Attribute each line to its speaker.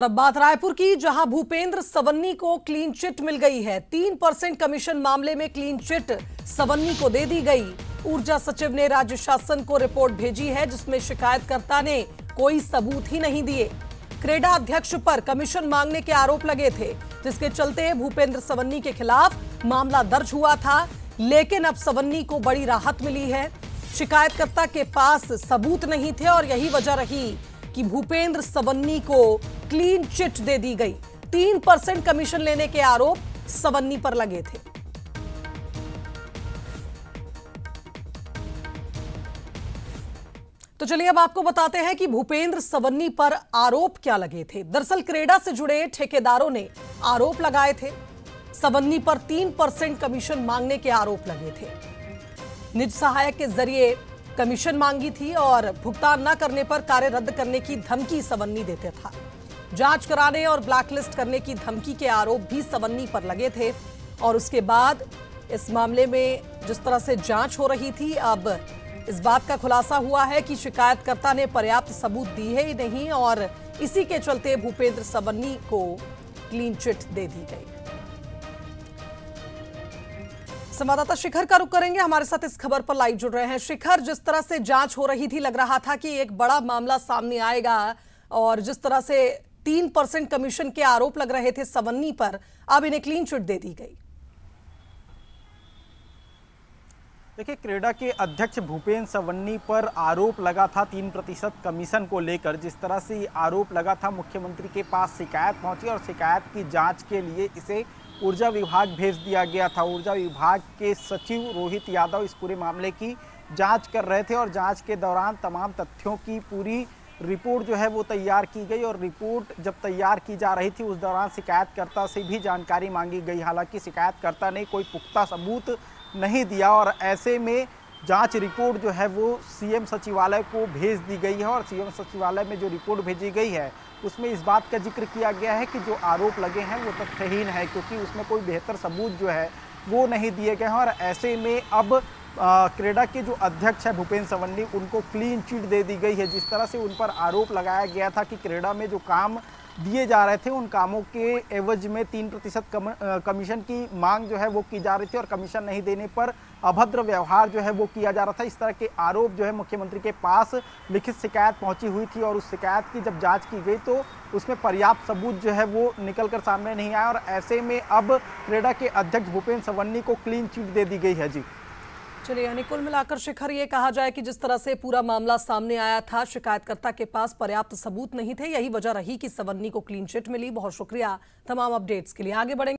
Speaker 1: अब बात रायपुर की, जहां भूपेंद्र सवन्नी को क्लीन चिट मिल गई है। 3% कमीशन मामले में क्लीन चिट सवन्नी को दे दी गई। ऊर्जा सचिव ने राज्य शासन को रिपोर्ट भेजी है, जिसमें शिकायतकर्ता ने कोई सबूत ही नहीं दिए। क्रेडा अध्यक्ष पर कमीशन मांगने के आरोप लगे थे, जिसके चलते भूपेंद्र सवन्नी के खिलाफ मामला दर्ज हुआ था। लेकिन अब सवन्नी को बड़ी राहत मिली है। शिकायतकर्ता के पास सबूत नहीं थे और यही वजह रही कि भूपेंद्र सवन्नी को क्लीन चिट दे दी गई। 3% कमीशन लेने के आरोप सवन्नी पर लगे थे। तो चलिए अब आपको बताते हैं कि भूपेंद्र सवन्नी पर आरोप क्या लगे थे। दरअसल क्रेडा से जुड़े ठेकेदारों ने आरोप लगाए थे। सवन्नी पर 3% कमीशन मांगने के आरोप लगे थे। निज सहायक के जरिए कमीशन मांगी थी और भुगतान न करने पर कार्य रद्द करने की धमकी सवन्नी देते था। जांच कराने और ब्लैकलिस्ट करने की धमकी के आरोप भी सवन्नी पर लगे थे। और उसके बाद इस मामले में जिस तरह से जांच हो रही थी, अब इस बात का खुलासा हुआ है कि शिकायतकर्ता ने पर्याप्त सबूत दिए ही नहीं और इसी के चलते भूपेंद्र सवन्नी को क्लीन चिट दे दी गई। संवाददाता शिखर का रुख करेंगे, हमारे साथ इस खबर पर लाइव जुड़ रहे हैं। शिखर, जिस तरह से जांच हो रही थी, लग रहा था कि एक बड़ा मामला सामने आएगा और जिस तरह से 3% कमीशन के आरोप लग रहे थे सवन्नी पर, अब इन्हें क्लीन चिट दे दी गई।
Speaker 2: देखिए, क्रेडा के अध्यक्ष भूपेंद्र सवन्नी पर आरोप लगा था 3% कमीशन को लेकर। जिस तरह से आरोप लगा था, मुख्यमंत्री के पास शिकायत पहुंची और शिकायत की जांच के लिए इसे ऊर्जा विभाग भेज दिया गया था। ऊर्जा विभाग के सचिव रोहित यादव इस पूरे मामले की जांच कर रहे थे और जांच के दौरान तमाम तथ्यों की पूरी रिपोर्ट जो है वो तैयार की गई। और रिपोर्ट जब तैयार की जा रही थी, उस दौरान शिकायतकर्ता से भी जानकारी मांगी गई। हालांकि शिकायतकर्ता ने कोई पुख्ता सबूत नहीं दिया और ऐसे में जांच रिपोर्ट जो है वो सीएम सचिवालय को भेज दी गई है। और सीएम सचिवालय में जो रिपोर्ट भेजी गई है, उसमें इस बात का जिक्र किया गया है कि जो आरोप लगे हैं वो तथ्यहीन है, क्योंकि उसमें कोई बेहतर सबूत जो है वो नहीं दिए गए हैं। और ऐसे में अब क्रेडा के जो अध्यक्ष है भूपेंद्र सवन्नी, उनको क्लीन चिट दे दी गई है। जिस तरह से उन पर आरोप लगाया गया था कि क्रेडा में जो काम दिए जा रहे थे, उन कामों के एवज में 3% कमीशन की मांग जो है वो की जा रही थी और कमीशन नहीं देने पर अभद्र व्यवहार जो है वो किया जा रहा था। इस तरह के आरोप जो है मुख्यमंत्री के पास लिखित शिकायत पहुंची हुई थी और उस शिकायत की जब जांच की गई तो उसमें पर्याप्त सबूत जो है वो निकल कर सामने नहीं आया। और ऐसे में अब क्रेडा के अध्यक्ष भूपेंद्र सवन्नी को क्लीन चिट दे दी गई है। जी
Speaker 1: चलिए, यानी कुल मिलाकर शिखर, ये कहा जाए कि जिस तरह से पूरा मामला सामने आया था, शिकायतकर्ता के पास पर्याप्त सबूत नहीं थे। यही वजह रही कि सवन्नी को क्लीन चिट मिली। बहुत शुक्रिया तमाम अपडेट्स के लिए। आगे बढ़ेंगे।